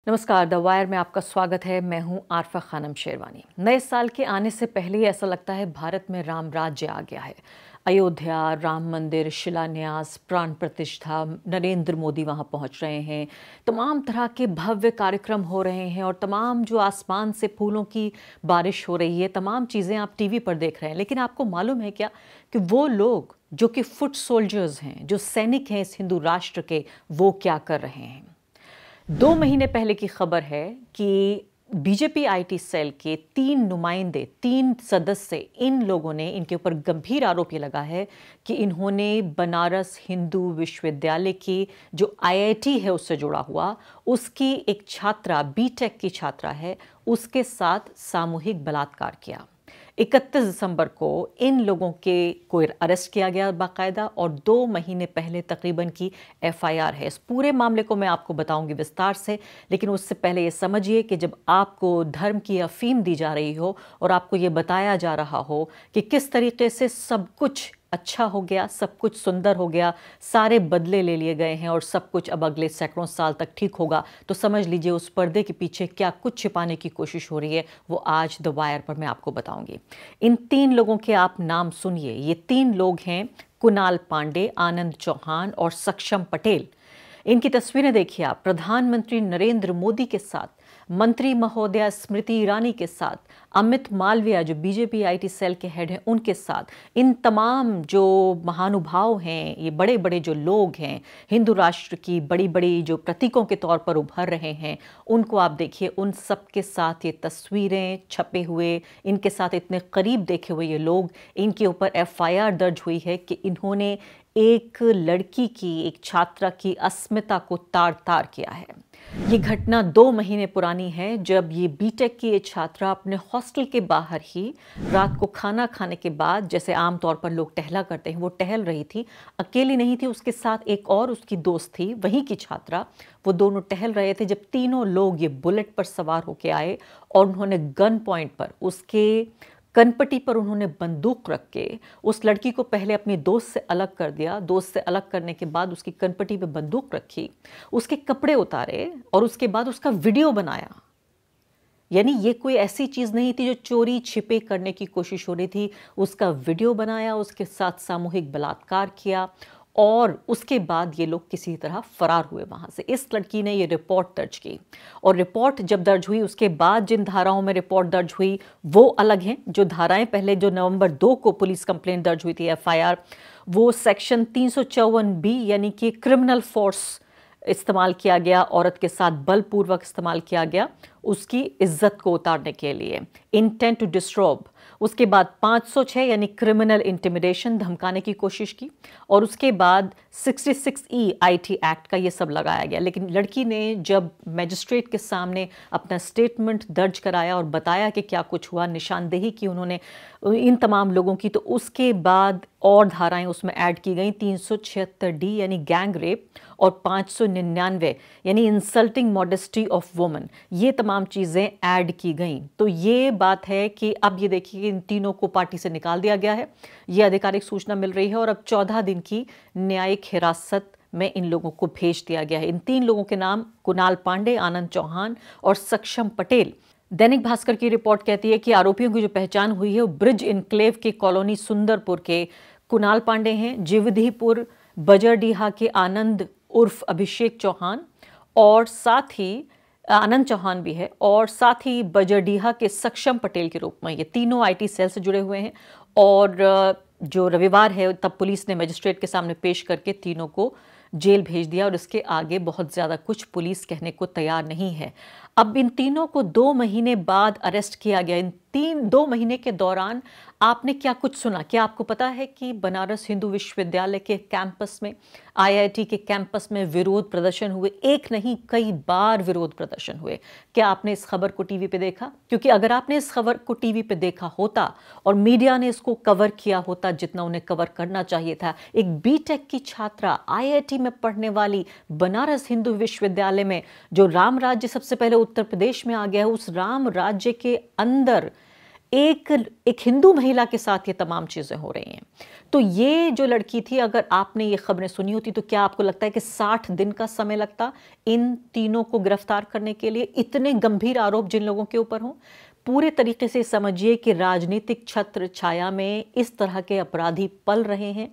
नमस्कार, the wire में आपका स्वागत है। मैं हूं आरफा खानम शेरवानी। नए साल के आने से पहले ही ऐसा लगता है भारत में राम राज्य आ गया है। अयोध्या, राम मंदिर, शिलान्यास, प्राण प्रतिष्ठा, नरेंद्र मोदी वहां पहुंच रहे हैं। तमाम तरह के भव्य कार्यक्रम हो रहे हैं और तमाम जो आसमान से फूलों की बारिश हो रही है, तमाम चीज़ें आप टीवी पर देख रहे हैं। लेकिन आपको मालूम है क्या कि वो लोग जो कि फुट सोल्जर्स हैं, जो सैनिक हैं इस हिंदू राष्ट्र के, वो क्या कर रहे हैं? 2 महीने पहले की खबर है कि बीजेपी आईटी सेल के 3 नुमाइंदे, 3 सदस्य, इन लोगों ने, इनके ऊपर गंभीर आरोप ये लगा है कि इन्होंने बनारस हिंदू विश्वविद्यालय की जो आईआईटी है उससे जुड़ा हुआ, उसकी एक छात्रा, बीटेक की छात्रा है, उसके साथ सामूहिक बलात्कार किया। 31 दिसंबर को इन लोगों को अरेस्ट किया गया बाकायदा, और 2 महीने पहले तकरीबन की एफआईआर है। इस पूरे मामले को मैं आपको बताऊंगी विस्तार से, लेकिन उससे पहले ये समझिए कि जब आपको धर्म की अफीम दी जा रही हो और आपको ये बताया जा रहा हो कि किस तरीके से सब कुछ अच्छा हो गया, सब कुछ सुंदर हो गया, सारे बदले ले लिए गए हैं और सब कुछ अब अगले सैकड़ों साल तक ठीक होगा, तो समझ लीजिए उस पर्दे के पीछे क्या कुछ छिपाने की कोशिश हो रही है, वो आज द वायर पर मैं आपको बताऊंगी। इन 3 लोगों के आप नाम सुनिए। ये 3 लोग हैं कुणाल पांडे, आनंद चौहान और सक्षम पटेल। इनकी तस्वीरें देखिए आप, प्रधानमंत्री नरेंद्र मोदी के साथ, मंत्री महोदया स्मृति ईरानी के साथ, अमित मालविया जो बीजेपी आईटी सेल के हेड हैं उनके साथ, इन तमाम जो महानुभाव हैं, ये बड़े बड़े जो लोग हैं, हिंदू राष्ट्र की बड़ी बड़ी जो प्रतीकों के तौर पर उभर रहे हैं, उनको आप देखिए। उन सब के साथ ये तस्वीरें छपे हुए, इनके साथ इतने करीब देखे हुए ये लोग, इनके ऊपर एफआईआर दर्ज हुई है कि इन्होंने एक लड़की की, एक छात्रा की अस्मिता को तार तार किया है। ये घटना 2 महीने पुरानी है, जब ये बीटेक की ये छात्रा अपने हॉस्टल के बाहर ही रात को खाना खाने के बाद, जैसे आमतौर पर लोग टहला करते हैं, वो टहल रही थी। अकेली नहीं थी, उसके साथ एक और उसकी दोस्त थी, वहीं की छात्रा। वो दोनों टहल रहे थे जब तीनों लोग ये बुलेट पर सवार होके आए और उन्होंने गन पॉइंट पर, उसके कनपट्टी पर उन्होंने बंदूक रख के उस लड़की को पहले अपनी दोस्त से अलग कर दिया। दोस्त से अलग करने के बाद उसकी कनपट्टी पे बंदूक रखी, उसके कपड़े उतारे और उसके बाद उसका वीडियो बनाया। यानी ये कोई ऐसी चीज़ नहीं थी जो चोरी छिपे करने की कोशिश हो रही थी। उसका वीडियो बनाया, उसके साथ सामूहिक बलात्कार किया और उसके बाद ये लोग किसी तरह फरार हुए वहाँ से। इस लड़की ने ये रिपोर्ट दर्ज की और रिपोर्ट जब दर्ज हुई उसके बाद जिन धाराओं में रिपोर्ट दर्ज हुई वो अलग हैं। जो धाराएं पहले, जो नवंबर 2 को पुलिस कंप्लेंट दर्ज हुई थी, एफआईआर, वो सेक्शन 354 बी यानी कि क्रिमिनल फोर्स इस्तेमाल किया गया, औरत के साथ बलपूर्वक इस्तेमाल किया गया उसकी इज्जत को उतारने के लिए, इंटेंट टू डिस्टर्ब। उसके बाद 506 यानी क्रिमिनल इंटिमिडेशन, धमकाने की कोशिश की, और उसके बाद 66E आईटी एक्ट का ये सब लगाया गया। लेकिन लड़की ने जब मजिस्ट्रेट के सामने अपना स्टेटमेंट दर्ज कराया और बताया कि क्या कुछ हुआ, निशानदेही की उन्होंने इन तमाम लोगों की, तो उसके बाद और धाराएं उसमें ऐड की गई। 376D यानी गैंग रेप और 599 यानी इंसल्टिंग मॉडेस्टी ऑफ वुमन, ये तमाम चीज़ें ऐड की गई। तो ये बात है कि अब ये देखिए इन तीनों को पार्टी से निकाल दिया गया है, ये आधिकारिक सूचना मिल रही है, और अब 14 दिन की न्यायिक हिरासत में इन लोगों को भेज दिया गया है। इन 3 लोगों के नाम कुणाल पांडे, आनंद चौहान और सक्षम पटेल। दैनिक भास्कर की रिपोर्ट कहती है कि आरोपियों की जो पहचान हुई है वो ब्रिज इनक्लेव के कॉलोनी सुंदरपुर के कुणाल पांडे हैं, जिवधीपुर बजरडीहा के आनंद उर्फ अभिषेक चौहान, और साथ ही आनंद चौहान भी है, और साथ ही बजरडीहा के सक्षम पटेल के रूप में ये तीनों आईटी सेल से जुड़े हुए हैं। और जो रविवार है तब पुलिस ने मजिस्ट्रेट के सामने पेश करके तीनों को जेल भेज दिया, और इसके आगे बहुत ज़्यादा कुछ पुलिस कहने को तैयार नहीं है। अब इन तीनों को 2 महीने बाद अरेस्ट किया गया। इन 2 महीने के दौरान आपने क्या कुछ सुना? क्या आपको पता है कि बनारस हिंदू विश्वविद्यालय के कैंपस में, आईआईटी के कैंपस में विरोध प्रदर्शन हुए? एक नहीं, कई बार विरोध प्रदर्शन हुए। क्या आपने इस खबर को टीवी पे देखा? क्योंकि अगर आपने इस खबर को टीवी पे देखा होता और मीडिया ने इसको कवर किया होता जितना उन्हें कवर करना चाहिए था, एक बीटेक की छात्रा, आईआईटी में पढ़ने वाली, बनारस हिंदू विश्वविद्यालय में, जो राम राज्य सबसे पहले उत्तर प्रदेश में आ गया है, उस राम राज्य के अंदर एक एक हिंदू महिला के साथ ये तमाम चीज़ें हो रही हैं। तो ये जो लड़की थी, अगर आपने ये खबरें सुनी होती तो क्या आपको लगता है कि 60 दिन का समय लगता इन तीनों को गिरफ्तार करने के लिए? इतने गंभीर आरोप जिन लोगों के ऊपर हों। पूरे तरीके से समझिए कि राजनीतिक छत्र छाया में इस तरह के अपराधी पल रहे हैं,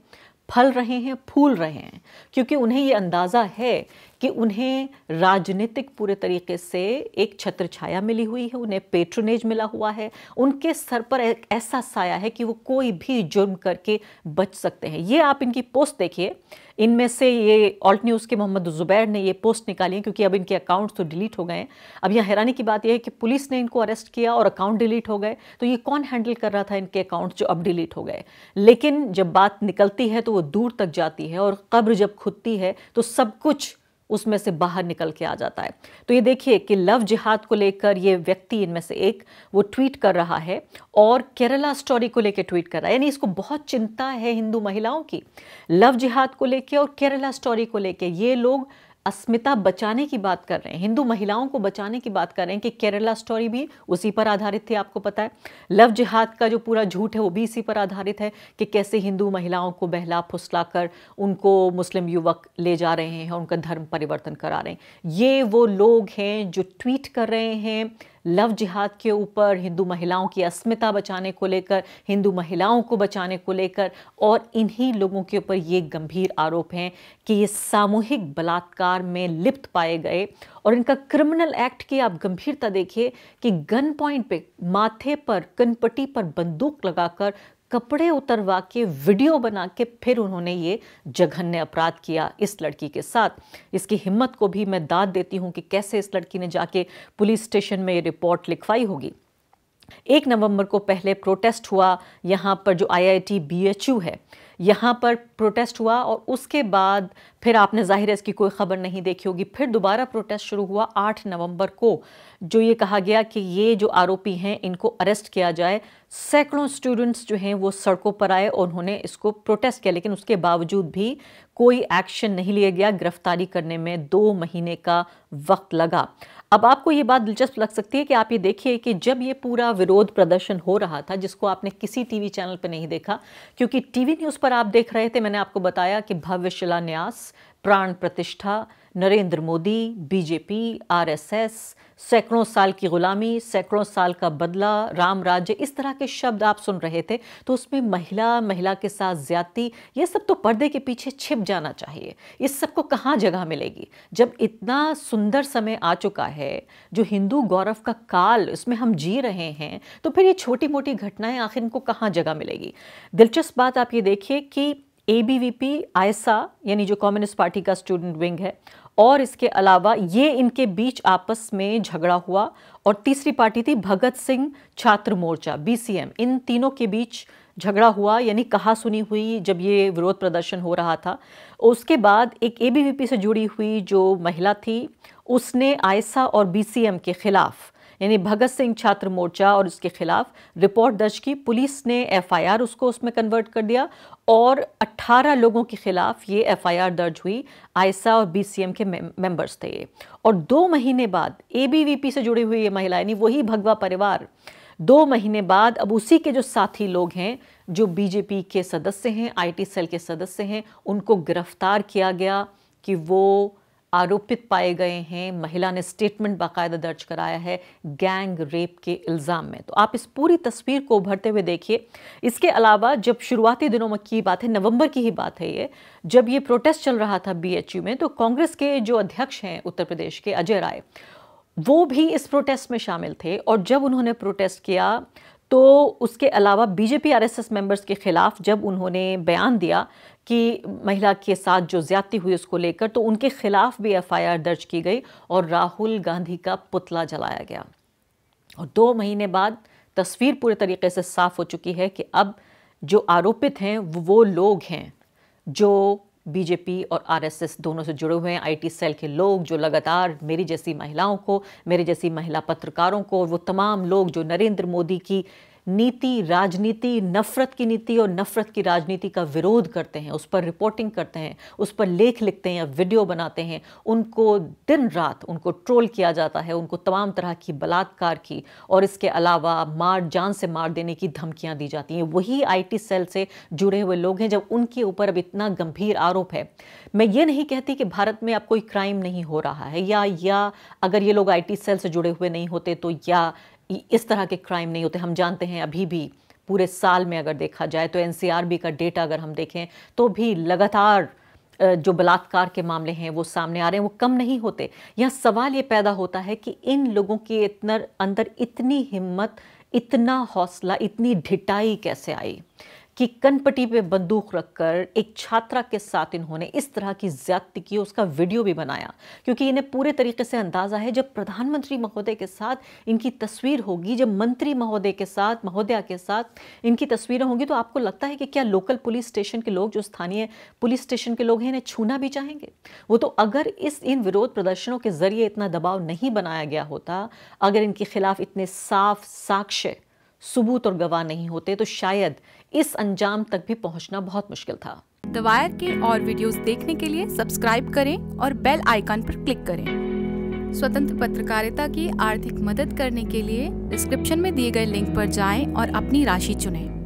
फल रहे हैं, फूल रहे हैं, क्योंकि उन्हें ये अंदाज़ा है कि उन्हें राजनीतिक पूरे तरीके से एक छत्र छाया मिली हुई है, उन्हें पेट्रोनेज मिला हुआ है, उनके सर पर एक ऐसा साया है कि वो कोई भी जुर्म करके बच सकते हैं। ये आप इनकी पोस्ट देखिए, इनमें से ये ऑल्ट न्यूज़ के मोहम्मद ज़ुबैर ने ये पोस्ट निकाली है, क्योंकि अब इनके अकाउंट्स तो डिलीट हो गए हैं। अब यहाँ हैरानी की बात यह है कि पुलिस ने इनको अरेस्ट किया और अकाउंट डिलीट हो गए, तो ये कौन हैंडल कर रहा था इनके अकाउंट्स जो अब डिलीट हो गए? लेकिन जब बात निकलती है तो वो दूर तक जाती है, और कब्र जब खुदती है तो सब कुछ उसमें से बाहर निकल के आ जाता है। तो ये देखिए कि लव जिहाद को लेकर ये व्यक्ति, इनमें से एक, वो ट्वीट कर रहा है और केरला स्टोरी को लेकर ट्वीट कर रहा है। यानी इसको बहुत चिंता है हिंदू महिलाओं की, लव जिहाद को लेकर और केरला स्टोरी को लेकर। ये लोग अस्मिता बचाने की बात कर रहे हैं, हिंदू महिलाओं को बचाने की बात कर रहे हैं कि केरला स्टोरी भी उसी पर आधारित थी। आपको पता है लव जिहाद का जो पूरा झूठ है वो भी इसी पर आधारित है कि कैसे हिंदू महिलाओं को बहला फुसला कर उनको मुस्लिम युवक ले जा रहे हैं, उनका धर्म परिवर्तन करा रहे हैं। ये वो लोग हैं जो ट्वीट कर रहे हैं लव जिहाद के ऊपर, हिंदू महिलाओं की अस्मिता बचाने को लेकर, हिंदू महिलाओं को बचाने को लेकर, और इन्हीं लोगों के ऊपर ये गंभीर आरोप हैं कि ये सामूहिक बलात्कार में लिप्त पाए गए। और इनका क्रिमिनल एक्ट की आप गंभीरता देखिए कि गन पॉइंट पे, माथे पर, कनपट्टी पर बंदूक लगाकर, कपड़े उतरवा के, वीडियो बना के फिर उन्होंने ये जघन्य अपराध किया इस लड़की के साथ। इसकी हिम्मत को भी मैं दाद देती हूँ कि कैसे इस लड़की ने जाके पुलिस स्टेशन में ये रिपोर्ट लिखवाई होगी। 1 नवंबर को पहले प्रोटेस्ट हुआ यहाँ पर, जो IIT BHU है यहाँ पर प्रोटेस्ट हुआ, और उसके बाद फिर आपने जाहिर है इसकी कोई खबर नहीं देखी होगी, फिर दोबारा प्रोटेस्ट शुरू हुआ 8 नवंबर को, जो ये कहा गया कि ये जो आरोपी हैं इनको अरेस्ट किया जाए। सैकड़ों स्टूडेंट्स जो हैं वो सड़कों पर आए और उन्होंने इसको प्रोटेस्ट किया, लेकिन उसके बावजूद भी कोई एक्शन नहीं लिया गया। गिरफ्तारी करने में 2 महीने का वक्त लगा। अब आपको ये बात दिलचस्प लग सकती है कि आप ये देखिए कि जब ये पूरा विरोध प्रदर्शन हो रहा था, जिसको आपने किसी टीवी चैनल पर नहीं देखा क्योंकि टीवी न्यूज़ पर आप देख रहे थे, मैंने आपको बताया कि भव्य शिलान्यास, प्राण प्रतिष्ठा, नरेंद्र मोदी, बीजेपी, RSS, सैकड़ों साल की गुलामी, सैकड़ों साल का बदला, राम राज्य, इस तरह के शब्द आप सुन रहे थे। तो उसमें महिला के साथ ज्यादती, ये सब तो पर्दे के पीछे छिप जाना चाहिए। इस सब को कहाँ जगह मिलेगी जब इतना सुंदर समय आ चुका है, जो हिंदू गौरव का काल इसमें हम जी रहे हैं, तो फिर ये छोटी मोटी घटनाएं आखिर इनको कहाँ जगह मिलेगी? दिलचस्प बात आप ये देखिए कि ABVP आयसा, यानी जो कम्युनिस्ट पार्टी का स्टूडेंट विंग है, और इसके अलावा ये इनके बीच आपस में झगड़ा हुआ, और तीसरी पार्टी थी भगत सिंह छात्र मोर्चा BCM, इन तीनों के बीच झगड़ा हुआ, यानी कहा सुनी हुई जब ये विरोध प्रदर्शन हो रहा था। उसके बाद एक ABVP से जुड़ी हुई जो महिला थी, उसने आयसा और BCM के खिलाफ, यानी भगत सिंह छात्र मोर्चा और उसके खिलाफ रिपोर्ट दर्ज की। पुलिस ने FIR उसको उसमें कन्वर्ट कर दिया, और 18 लोगों के खिलाफ ये FIR दर्ज हुई। आयसा और BCM के मेंबर्स थे ये। और 2 महीने बाद ABVP से जुड़ी हुई ये महिला, यानी वही भगवा परिवार, 2 महीने बाद अब उसी के जो साथी लोग हैं, जो BJP के सदस्य हैं, IT सेल के सदस्य हैं, उनको गिरफ्तार किया गया कि वो आरोपित पाए गए हैं। महिला ने स्टेटमेंट बाकायदा दर्ज कराया है गैंग रेप के इल्ज़ाम में। तो आप इस पूरी तस्वीर को उभरते हुए देखिए। इसके अलावा जब शुरुआती दिनों में की बात है, नवंबर की ही बात है ये, जब ये प्रोटेस्ट चल रहा था BHU में, तो कांग्रेस के जो अध्यक्ष हैं उत्तर प्रदेश के, अजय राय, वो भी इस प्रोटेस्ट में शामिल थे। और जब उन्होंने प्रोटेस्ट किया तो उसके अलावा BJP RSS मेंबर्स के खिलाफ जब उन्होंने बयान दिया कि महिला के साथ जो ज्यादती हुई उसको लेकर, तो उनके खिलाफ भी FIR दर्ज की गई और राहुल गांधी का पुतला जलाया गया। और 2 महीने बाद तस्वीर पूरे तरीके से साफ हो चुकी है कि अब जो आरोपित हैं वो लोग हैं जो BJP और RSS दोनों से जुड़े हुए हैं, IT सेल के लोग, जो लगातार मेरी जैसी महिलाओं को, मेरे जैसी महिला पत्रकारों को, वो तमाम लोग जो नरेंद्र मोदी की नीति, राजनीति, नफरत की नीति और नफरत की राजनीति का विरोध करते हैं, उस पर रिपोर्टिंग करते हैं, उस पर लेख लिखते हैं या वीडियो बनाते हैं, उनको दिन रात उनको ट्रोल किया जाता है, उनको तमाम तरह की बलात्कार की और इसके अलावा जान से मार देने की धमकियां दी जाती हैं। वही आईटी सेल से जुड़े हुए लोग हैं जब उनके ऊपर अब इतना गंभीर आरोप है। मैं ये नहीं कहती कि भारत में अब कोई क्राइम नहीं हो रहा है या अगर ये लोग आईटी सेल से जुड़े हुए नहीं होते तो या इस तरह के क्राइम नहीं होते। हम जानते हैं अभी भी पूरे साल में अगर देखा जाए तो एनसीआरबी का डेटा अगर हम देखें तो भी लगातार जो बलात्कार के मामले हैं वो सामने आ रहे हैं, वो कम नहीं होते। यहाँ सवाल ये पैदा होता है कि इन लोगों के अंदर इतनी हिम्मत, इतना हौसला, इतनी ढिठाई कैसे आई कि कनपट्टी पे बंदूक रखकर एक छात्रा के साथ इन्होंने इस तरह की ज्यादती की, उसका वीडियो भी बनाया। क्योंकि इन्हें पूरे तरीके से अंदाजा है जब प्रधानमंत्री महोदय के साथ इनकी तस्वीर होगी, जब मंत्री महोदय के साथ, महोदया के साथ इनकी तस्वीरें होंगी, तो आपको लगता है कि क्या लोकल पुलिस स्टेशन के लोग, जो स्थानीय पुलिस स्टेशन के लोग हैं, इन्हें छूना भी चाहेंगे? वो तो अगर इन विरोध प्रदर्शनों के जरिए इतना दबाव नहीं बनाया गया होता, अगर इनके खिलाफ इतने साफ साक्ष्य, सबूत और गवाह नहीं होते, तो शायद इस अंजाम तक भी पहुंचना बहुत मुश्किल था। द वायर के और वीडियोस देखने के लिए सब्सक्राइब करें और बेल आइकन पर क्लिक करें। स्वतंत्र पत्रकारिता की आर्थिक मदद करने के लिए डिस्क्रिप्शन में दिए गए लिंक पर जाएं और अपनी राशि चुनें।